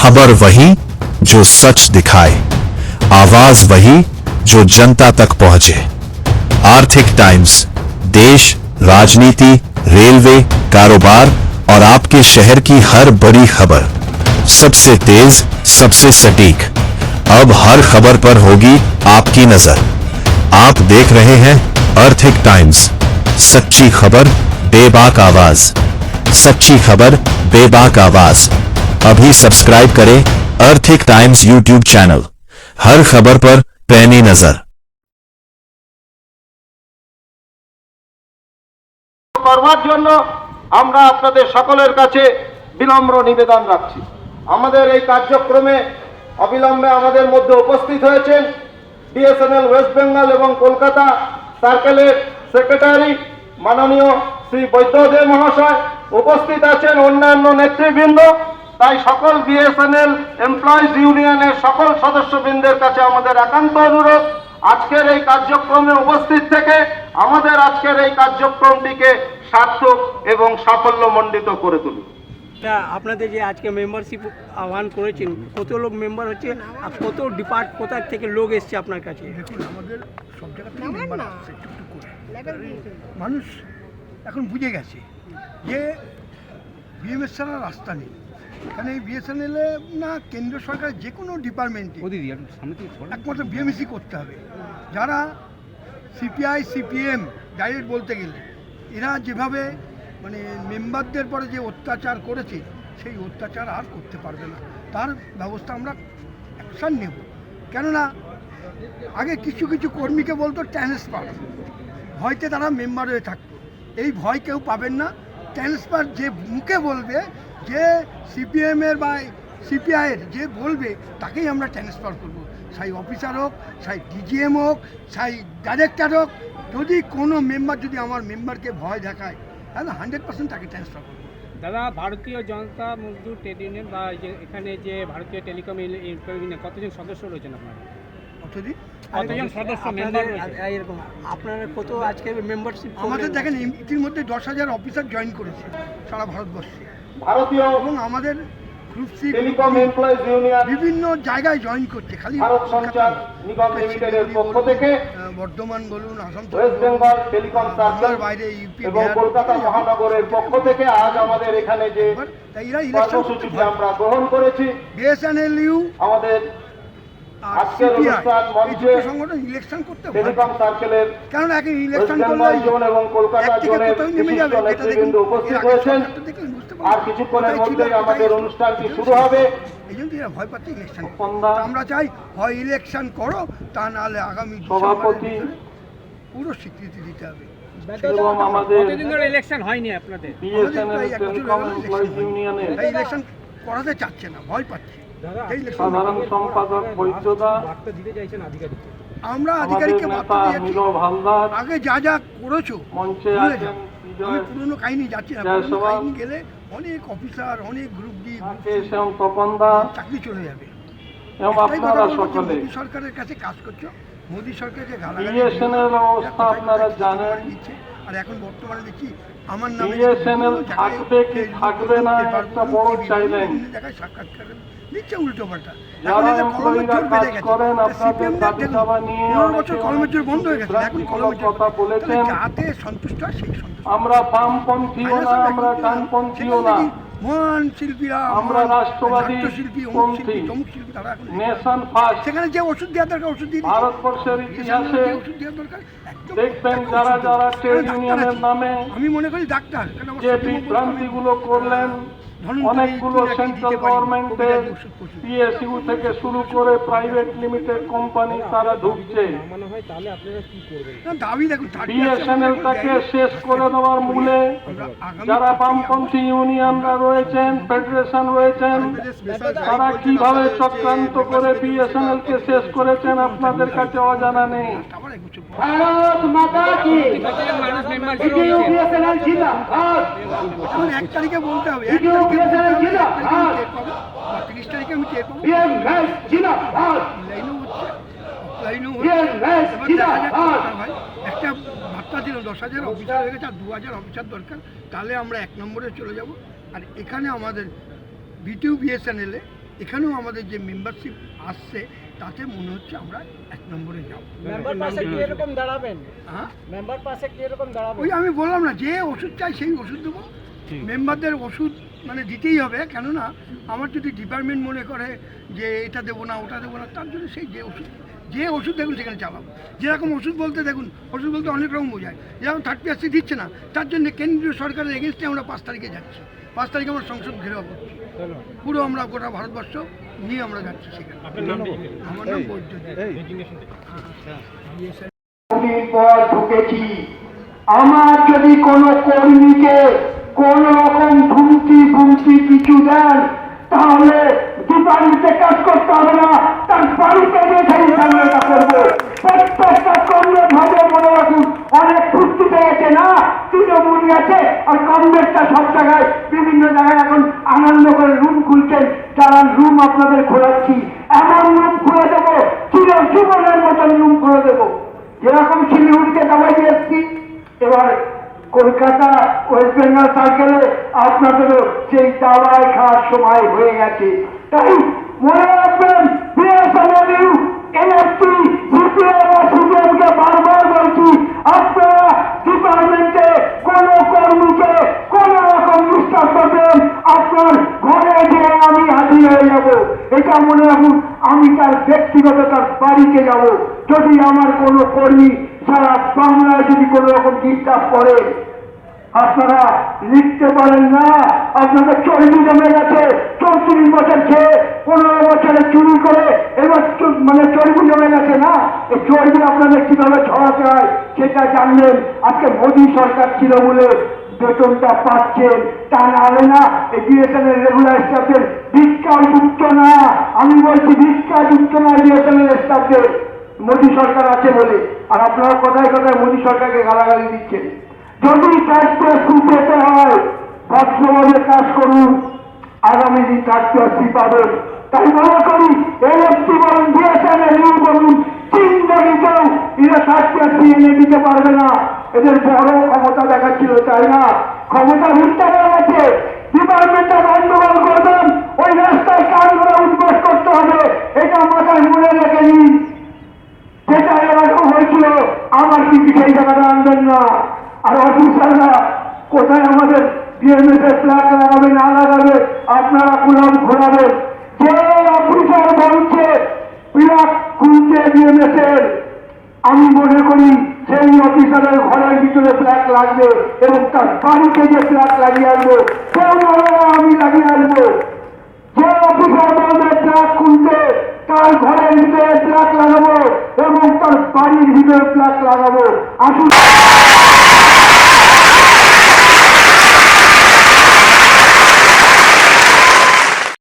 खबर वही जो सच दिखाए, आवाज वही जो जनता तक पहुंचे। आर्थिक टाइम्स, देश, राजनीति, रेलवे, कारोबार और आपके शहर की हर बड़ी खबर, सबसे तेज, सबसे सटीक। अब हर खबर पर होगी आपकी नजर। आप देख रहे हैं आर्थिक टाइम्स, सच्ची खबर, बेबाक आवाज। सच्ची खबर, बेबाक आवाज। अभी सब्सक्राइब करें आर्थिक टाइम्स यूट्यूब चैनल। हर खबर पर पैनी नजर। করবার জন্য আমরা আপনাদের সকলের কাছে বিনম্র নিবেদন রাখছি। আমাদের এই কার্যক্রমে অবিলম্বে আমাদের মধ্যে উপস্থিত হয়েছেন বিএসএনএল ওয়েস্ট বেঙ্গল এবং কলকাতা সার্কেলের সেক্রেটারি মাননীয় শ্রী বৈদ্যদেব মহাশয়, উপস্থিত আছেন অন্যান্য নেতৃবৃন্দ। তাই সকল বিএসএনএল এমপ্লয়িজ ইউনিয়নের সকল সদস্যবৃন্দের কাছে আমাদের একান্ত অনুরোধ, আজকের এই কার্যক্রমে উপস্থিত থেকে আমাদের আজকের এই কার্যক্রমটিকে সার্থক এবং সাফল্যমণ্ডিত করে তুলুন। আপনাদের যে আজকে মেম্বারশিপ আহ্বান করেছেন, কত লোক মেম্বার হচ্ছে আর কত কোথা থেকে লোক এসছে আপনার কাছে? দেখুন, আমাদের সব জায়গা থেকে মেম্বার আসছে টুকটুক করে। মানুষ এখন বুঝে গেছে যে বিএমএস ছাড়া রাস্তা নেই। এখানে এই বিএসএনএলে না কেন্দ্র সরকারের যে কোনো ডিপার্টমেন্টে একমাত্র বিএমএসই করতে হবে। যারা সিপিআই সিপিএম ডাইরেক্ট বলতে গেলে এরা যেভাবে মানে মেম্বারদের পরে যে অত্যাচার করেছে, সেই অত্যাচার আর করতে পারবে না। তার ব্যবস্থা আমরা অ্যাকশান নেব। কেননা আগে কিছু কিছু কর্মীকে বলতো ট্রান্সফার, ভয়তে তারা মেম্বার হয়ে থাকতো। এই ভয় কেউ পাবেন না। ট্রান্সফার যে মুখে বলবে, যে সিপিএমের বা সিপিআইয়ের যে বলবে তাকেই আমরা ট্রান্সফার করব। সাই অফিসার হোক, সাই ডিজিএম হোক, সাই ডাইরেক্টর হোক, যদি কোনো মেম্বার যদি আমার মেম্বারকে ভয় দেখায় তাহলে 100% তাকে ট্রান্সফার করবো। দাদা, ভারতীয় জনতা মজদুর ট্রেড ইউনিয়ন বা এখানে যে ভারতীয় টেলিকম ইউনিয়ন কতজন সদস্য রয়েছেন আপনারা? কতজন সদস্য মেম্বার এরকম আপনারা কত আজকে মেম্বারশিপ? আমাদের দেখেন ইতিমধ্যে 10,000 অফিসার জয়েন করেছে সারা ভারতবর্ষে। ভারতীয় এবং আমাদের group C telecom employees union বিভিন্ন জায়গায় জয়েন করছে। খালি ভারত সঞ্চার নিগম লিমিটেডের পক্ষ থেকে বর্ধমান বলুন, Assam, West Bengal telecom circle বাইরে ইউপি এবং কলকাতা মহানগরের পক্ষ থেকে আজ আমাদের এখানে যে কর্মসূচিটি আমরা গ্রহণ করেছি, বিএসএনএলইউ আমাদের আজকের অনুষ্ঠান মঞ্চে সংগঠন ইলেকশন করতে টেলিকম সার্কেলের কারণ আগে ওয়েস্ট ইলেকশন বেঙ্গল জোন এবং কলকাতা জোনের বিশিষ্ট নেতৃবৃন্দ উপস্থিত হয়েছেন। আর কিছুক্ষণের মধ্যেই আমাদের অনুষ্ঠানটি শুরু হবে। এই জন্য এরা ভয় পাচ্ছে ইলেকশন। আমরা চাই হয় ইলেকশন করো, তা নাহলে আগামী সভাপতি পুরো স্বীকৃতি দিতে হবে। এবং আমাদের কতদিন ধরে ইলেকশন হয়নি আপনাদের? বিএসএনএল টেলিকম এমপ্লয়িজ ইউনিয়নের ইলেকশন করাতে চাচ্ছে না, ভয় পাচ্ছে। সাধারণ সম্পাদক বৈদ্যদা, আমরা আধিকারিককে বার্তা দিয়েছি, নীরব হালদার, আগে যা যা করেছো মঞ্চে ভুলে আছেন যাও। বিজয় আমি পুরনো কাহিনী যাচ্ছি না। জয় পুরনো সভা, কাহিনী গেলে অনেক অফিসার, অনেক গ্রুপ ডি রাকেশ এবং তপনদা চাকরি চলে যাবে। এবং একটাই কথা আপনারা বলবো যে সকলে মোদী সরকারের কাছে কাজ করছো। মোদী সরকার যে গালাগালি বিএসএনএল অবস্থা আপনারা জানেন। দিচ্ছে, আর এখন বর্তমানে দেখি আমার নামে বিএসএনএল থাকবে কি থাকবে না একটা বড় চ্যালেঞ্জ। দেখায় সাক্ষাৎকার দিচ্ছে উল্টো পাল্টা। যারা এমপ্লয়িরা কাজ করেন আপনাদের দাবি দাবা নিয়ে বছর কলমের জোর বন্ধ হয়ে গেছে, এখন কলমের জোর কথা বলেছেন। যাতে সন্তুষ্ট হয় সেই সন্তুষ্ট। আমরা বামপন্থীও না, আমরা ডানপন্থীও না, মহান শিল্পীরা, আমরা রাষ্ট্রবাদী শিল্পী, পন্থী, তমুক শিল্পী, তারা এখন নেশন ফার্স্ট। সেখানে যে ওষুধ দেওয়ার দরকার ওষুধ দিয়ে দিচ্ছে। ভারতবর্ষের ইতিহাসে ওষুধ দেওয়ার দরকার একদম। দেখবেন যারা যারা ট্রেড ইউনিয়নের নামে আমি মনে করি ডাক্তার যে বিভ্রান্তিগুলো করলেন, অনেকগুলো সেন্ট্রাল গভর্নমেন্টের পিএসইউ থেকে শুরু করে প্রাইভেট লিমিটেড কোম্পানি তারা ঢুকছে। দাবি দেখুন, বিএসএনএলটাকে শেষ করে দেওয়ার মূলে যারা বামপন্থী ইউনিয়নরা রয়েছেন, ফেডারেশন রয়েছেন, তারা কিভাবে চক্রান্ত করে বিএসএনএল কে শেষ করেছেন আপনাদের কাছে অজানা নেই। ভারত মাতা কি, বিএসএনএল জিন্দাবাদ। 1 তারিখে বলতে হবে, 1 তারিখে 30 তারিখে আমি টের পাবো। বিএমএস জিন্দাবাদ। একটা বার্তা ছিল 10,000 অফিসার হয়ে গেছে, আর 2,000 অফিসার দরকার, তাহলে আমরা 1 নম্বরে চলে যাব। আর এখানে আমাদের বিটিউ বিএসএনএলে এখানেও আমাদের যে মেম্বারশিপ আসছে তাতে মনে হচ্ছে আমরা 1 নম্বরে যাব। মেম্বার পাশে কি এরকম দাঁড়াবেন? হ্যাঁ, মেম্বার পাশে কি এরকম দাঁড়াবেন? ওই আমি বললাম না, যে ওষুধ চাই সেই ওষুধ দেবো। মেম্বারদের ওষুধ মানে দিতেই হবে, কেননা আমার যদি ডিপার্টমেন্ট মনে করে যে এটা দেবো না ওটা দেবো না, তার জন্য সেই যে ওষুধ দেখুন সেখানে চালাবো। যেরকম ওষুধ বলতে দেখুন, ওষুধ বলতে অনেক রকম বোঝায়। যেরকম 30 দিচ্ছে না, তার জন্য কেন্দ্রীয় সরকারের এগেনস্টে আমরা 5 তারিখে যাচ্ছি। 5 তারিখে আমরা সংসদ ঘেরাও করছি, পুরো আমরা গোটা ভারতবর্ষ নিয়ে আমরা যাচ্ছি সেখানে। আমার নাম বৈদ্যুতিক। পর ঢুকেছি। আমার যদি কোনো কর্মীকে কোন রকম ধুমকি কিছু দেন, তাহলে ডিপার্টমেন্টে কাজ করতে হবে না, তার বাড়িতে গিয়ে সেই ঝামেলাটা করবো। প্রত্যেকটা কর্মী ভাবে মনে রাখুন, অনেক ফুর্তি পেয়েছে না, তৃণমূল গেছে আর কংগ্রেসটা সব জায়গায় বিভিন্ন জায়গায় এখন আনন্দ করে রুম খুলছেন। যারা রুম আপনাদের খোলাচ্ছি, এমন রুম খুলে দেবো, চিরজীবনের মতন রুম খুলে দেবো। যেরকম শিলিগুড়িতে দাবাই এসছি, এবার কলকাতা ওয়েস্ট বেঙ্গল সার্কেলে আপনাদেরও সেই দাবাই খাওয়ার সময় হয়ে গেছে। তাই মনে রাখবেন, বিএসএনএল, এনএফটি, সিপিএম আর সিপিএমকে বারবার বলছি, আপনারা ডিপার্টমেন্টে কোন কর্মীকে কোন রকম ডিস্টার্ব করবেন, আপনার ঘরে গিয়ে আমি হাজির হয়ে যাব। এটা মনে রাখুন, আমি তার ব্যক্তিগত তার বাড়িতে যাব। যদি আমার কোনো কর্মী সারা বাংলায় যদি কোনো রকম ডিস্টার্ব করে, আপনারা লিখতে পারেন না, আপনাদের চর্বি জমে গেছে। 34 বছর খেয়ে 15 বছরে চুরি করে এবার মানে চর্বি জমে গেছে না, এই চর্বি আপনাদের কিভাবে ছড়াতে হয় সেটা জানলেন। আজকে মোদী সরকার ছিল বলে বেতনটা পাচ্ছেন, তা না হলে না এই বিএসএনএল রেগুলার স্টাফের ভিক্ষা যুক্ত না। আমি বলছি ভিক্ষা যুক্ত না বিএসএনএল স্টাফদের, মোদী সরকার আছে বলে। আর আপনারা কথায় কথায় মোদী সরকারকে গালাগালি দিচ্ছেন। যদি কাজটা পেতে হয়, ভদ্রভাবে কাজ করুন, আগামী দিন কাজটা পাবেন। তাই মনে করি এলএফটি বলুন, বিএসএনএল বলুন, জিন্দাগিতেও এরা কাজটা এনে দিতে পারবে না। এদের বড় ক্ষমতা দেখাচ্ছিল, তাই না? ক্ষমতা মিথ্যা হয়ে গেছে। ডিপার্টমেন্টটা গন্ডগোল করবেন, ওই রাস্তায় কাজ করে উদ্বোস করতে হবে, এটা মাথায় মনে রেখে নিন। যেটা এরকম হয়েছিল, আমার কিন্তু সেই জায়গাটা আনবেন না। আর অফিসাররা কোথায় আমাদের বিএমএস এর ফ্ল্যাগ লাগাবে না লাগাবে, আপনারা কুলাম ঘোরাবেন। যে অফিসার বলছে ফ্ল্যাগ খুলছে বিএমএস এর, আমি মনে করি সেই অফিসারের ঘরের ভিতরে ফ্ল্যাগ লাগবে এবং তার বাড়িতে যে ফ্ল্যাগ লাগিয়ে আসবো, কেউ আমি লাগিয়ে আসবো। যে অফিসার বলবে ফ্ল্যাগ খুলতে, তার ঘরের ভিতরে ফ্ল্যাগ লাগাবো এবং তার বাড়ির ভিতরে ফ্ল্যাগ লাগাবো। আসুন।